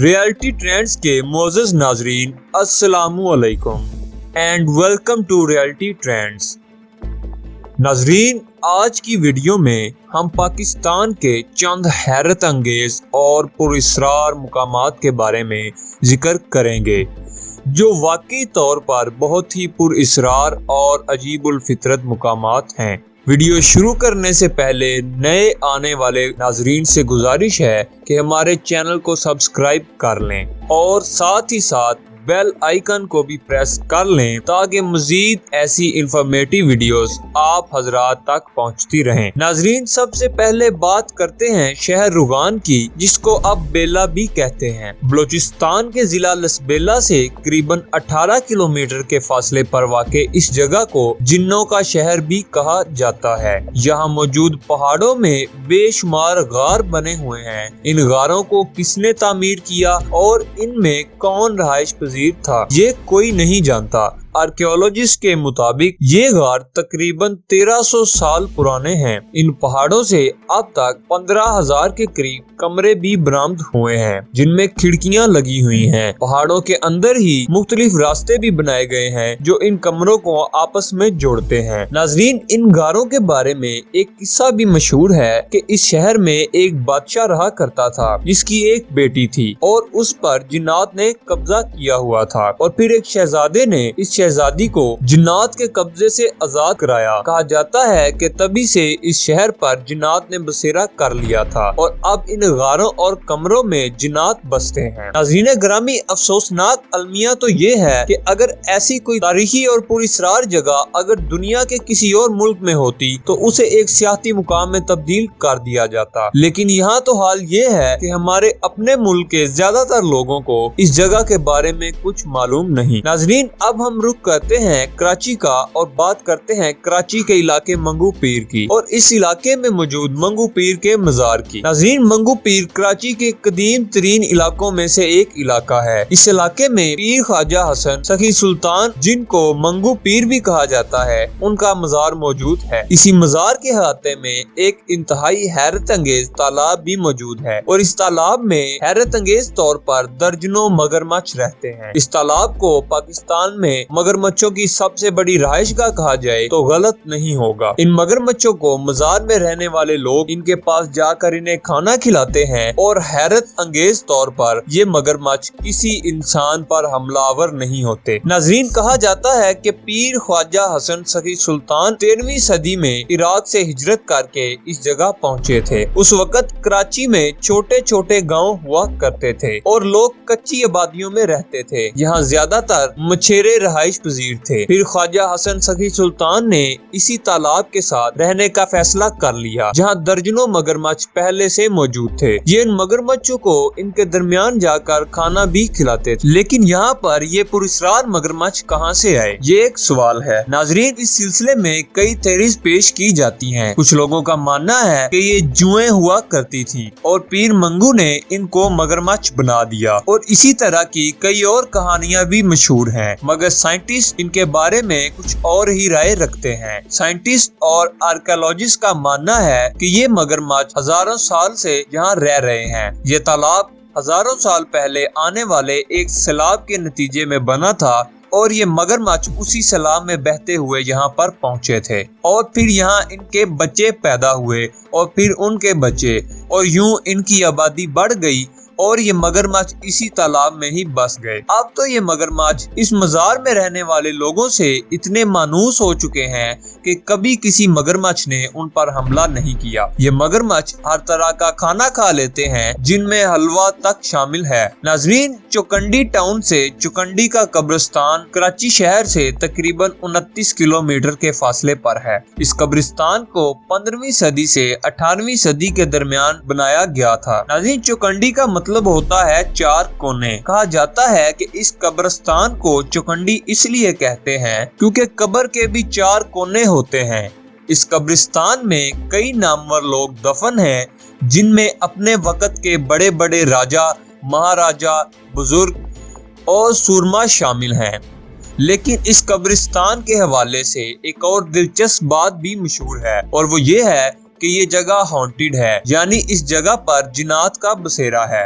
Reality trends کے معزز ناظرین السلام علیکم and welcome to Reality Trends. ناظرین، آج کی ویڈیو میں ہم پاکستان کے چند حیرت انگیز اور پراسرار مقامات کے بارے میں ذکر کریں گے جو واقعی طور پر بہت ہی پراسرار اور عجیب الفطرت مقامات ہیں۔ ویڈیو شروع کرنے سے پہلے نئے آنے والے ناظرین سے گزارش ہے کہ ہمارے چینل کو سبسکرائب کر لیں اور ساتھ ہی ساتھ بیل آئیکن کو بھی پریس کر لیں تاکہ مزید ایسی انفارمیٹیو ویڈیوز آپ حضرات تک پہنچتی رہیں۔ ناظرین، سب سے پہلے بات کرتے ہیں شہر روغان کی، جس کو اب بیلا بھی کہتے ہیں۔ بلوچستان کے ضلع لسبیلا سے قریباً 18 کلومیٹر کے فاصلے پر واقع اس جگہ کو جنوں کا شہر بھی کہا جاتا ہے۔ یہاں موجود پہاڑوں میں بے شمار غار بنے ہوئے ہیں۔ ان غاروں کو کس نے تعمیر کیا اور ان میں کون رہائش تھا، یہ کوئی نہیں جانتا۔ آرکیولوجسٹ کے مطابق یہ غار تقریباً 1300 سال پرانے ہیں۔ ان پہاڑوں سے اب تک 15,000 کے قریب کمرے بھی برآمد ہوئے ہیں جن میں کھڑکیاں لگی ہوئی ہیں۔ پہاڑوں کے اندر ہی مختلف راستے بھی بنائے گئے ہیں جو ان کمروں کو آپس میں جوڑتے ہیں۔ ناظرین، ان غاروں کے بارے میں ایک قصہ بھی مشہور ہے کہ اس شہر میں ایک بادشاہ رہا کرتا تھا جس کی ایک بیٹی تھی اور اس پر جنات نے قبضہ کیا ہوا تھا، اور پھر ایک شہزادے نے اس شہزادی کو جنات کے قبضے سے آزاد کرایا۔ کہا جاتا ہے کہ تبھی سے اس شہر پر جنات نے بسیرا کر لیا تھا اور اب ان غاروں اور کمروں میں جنات بستے ہیں۔ ناظرین گرامی، افسوسناک المیہ تو یہ ہے کہ اگر ایسی کوئی تاریخی اور پراسرار جگہ اگر دنیا کے کسی اور ملک میں ہوتی تو اسے ایک سیاحتی مقام میں تبدیل کر دیا جاتا، لیکن یہاں تو حال یہ ہے کہ ہمارے اپنے ملک کے زیادہ تر لوگوں کو اس جگہ کے بارے میں کچھ معلوم نہیں۔ ناظرین، اب ہم رخ کرتے ہیں کراچی کا اور بات کرتے ہیں کراچی کے علاقے منگو پیر کی اور اس علاقے میں موجود منگو پیر کے مزار کی۔ ناظرین، منگو پیر کراچی کے قدیم ترین علاقوں میں سے ایک علاقہ ہے۔ اس علاقے میں پیر خواجہ حسن سخی سلطان، جن کو منگو پیر بھی کہا جاتا ہے، ان کا مزار موجود ہے۔ اسی مزار کے احاطے میں ایک انتہائی حیرت انگیز تالاب بھی موجود ہے اور اس تالاب میں حیرت انگیز طور پر درجنوں مگرمچھ رہتے ہیں۔ اس تالاب کو پاکستان میں مگرمچھوں کی سب سے بڑی رہائش گاہ کہا جائے تو غلط نہیں ہوگا۔ ان مگرمچھوں کو مزار میں رہنے والے لوگ ان کے پاس جا کر انہیں کھانا کھلاتے ہیں اور حیرت انگیز طور پر یہ مگرمچھ کسی انسان پر حملہ آور نہیں ہوتے۔ ناظرین، کہا جاتا ہے کہ پیر خواجہ حسن سخی سلطان 13ویں صدی میں عراق سے ہجرت کر کے اس جگہ پہنچے تھے۔ اس وقت کراچی میں چھوٹے چھوٹے گاؤں ہوا کرتے تھے اور لوگ کچی آبادیوں میں رہتے تھے۔ یہاں زیادہ تر مچھیرے رہائش پذیر تھے۔ پھر خواجہ حسن سخی سلطان نے اسی تالاب کے ساتھ رہنے کا فیصلہ کر لیا جہاں درجنوں مگرمچھ پہلے سے موجود تھے۔ یہ ان مگرمچھوں کو ان کے درمیان جا کر کھانا بھی کھلاتے تھے، لیکن یہاں پر یہ پراسرار مگرمچھ کہاں سے آئے، یہ ایک سوال ہے۔ ناظرین، اس سلسلے میں کئی تھیریز پیش کی جاتی ہیں۔ کچھ لوگوں کا ماننا ہے کہ یہ جوئیں ہوا کرتی تھی اور پیر منگو نے ان کو مگرمچھ بنا دیا، اور اسی طرح کی کئی اور کہانیاں بھی مشہور ہیں، مگر سائنٹسٹ ان کے بارے میں کچھ اور ہی رائے رکھتے ہیں۔ سائنٹسٹ اور آرکیولوجسٹ کا ماننا ہے کہ یہ مگرمچھ ہزاروں سال سے یہاں رہ رہے ہیں۔ یہ تالاب ہزاروں سال پہلے آنے والے ایک سیلاب کے نتیجے میں بنا تھا اور یہ مگرمچھ اسی سیلاب میں بہتے ہوئے یہاں پر پہنچے تھے اور پھر یہاں ان کے بچے پیدا ہوئے اور پھر ان کے بچے، اور یوں ان کی آبادی بڑھ گئی اور یہ مگرمچھ اسی تالاب میں ہی بس گئے۔ اب تو یہ مگرمچھ اس مزار میں رہنے والے لوگوں سے اتنے مانوس ہو چکے ہیں کہ کبھی کسی مگرمچھ نے ان پر حملہ نہیں کیا۔ یہ مگرمچھ ہر طرح کا کھانا کھا لیتے ہیں جن میں حلوہ تک شامل ہے۔ ناظرین، چوکنڈی ٹاؤن سے چوکنڈی کا قبرستان کراچی شہر سے تقریباً 29 کلومیٹر کے فاصلے پر ہے۔ اس قبرستان کو 15ویں صدی سے 18ویں صدی کے درمیان بنایا گیا تھا۔ ناظرین، چوکنڈی کا مطلب ہوتا ہے چار کونے۔ کہا جاتا ہے کہ اس قبرستان کو چوکنڈی اس لیے کہتے ہیں کیونکہ قبر کے بھی 4 کونے ہوتے ہیں۔ اس قبرستان میں کئی نامور لوگ دفن ہیں جن میں اپنے وقت کے بڑے بڑے راجا، مہاراجا، بزرگ اور سورما شامل ہیں۔ لیکن اس قبرستان کے حوالے سے ایک اور دلچسپ بات بھی مشہور ہے اور وہ یہ ہے کہ یہ جگہ ہانٹیڈ ہے، یعنی اس جگہ پر جنات کا بسیرا ہے۔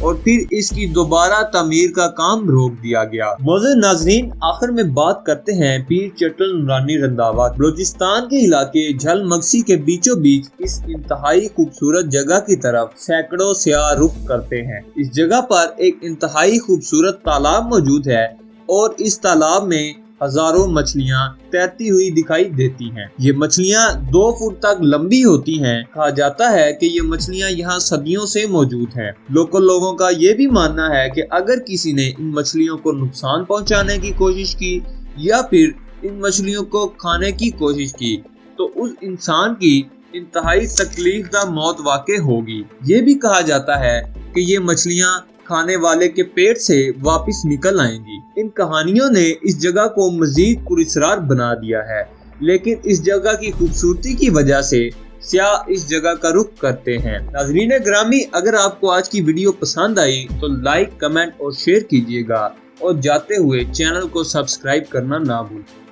اور پھر اس کی دوبارہ تعمیر کا کام روک دیا گیا۔ معزز ناظرین، آخر میں بات کرتے ہیں پیر چٹل نورانی رنداوا۔ بلوچستان کے علاقے جھل مگسی کے بیچوں بیچ اس انتہائی خوبصورت جگہ کی طرف سینکڑوں سیاح رخ کرتے ہیں۔ اس جگہ پر ایک انتہائی خوبصورت تالاب موجود ہے اور اس تالاب میں ہزاروں مچھلیاں تیرتی ہوئی دکھائی دیتی ہیں۔ یہ مچھلیاں 2 فٹ تک لمبی ہوتی ہیں۔ کہا جاتا ہے کہ یہ مچھلیاں یہاں صدیوں سے موجود ہیں۔ لوکل لوگوں کا یہ بھی ماننا ہے کہ اگر کسی نے ان مچھلیوں کو نقصان پہنچانے کی کوشش کی یا پھر ان مچھلیوں کو کھانے کی کوشش کی تو اس انسان کی انتہائی تکلیف دہ موت واقع ہوگی۔ یہ بھی کہا جاتا ہے کہ یہ مچھلیاں کھانے والے کے پیٹ سے واپس نکل آئیں گی۔ ان کہانیوں نے اس جگہ کو مزید پراسرار بنا دیا ہے، لیکن اس جگہ کی خوبصورتی کی وجہ سے سیاح اس جگہ کا رخ کرتے ہیں۔ ناظرین گرامی، اگر آپ کو آج کی ویڈیو پسند آئی تو لائک، کمنٹ اور شیئر کیجیے گا اور جاتے ہوئے چینل کو سبسکرائب کرنا نہ بھولیں۔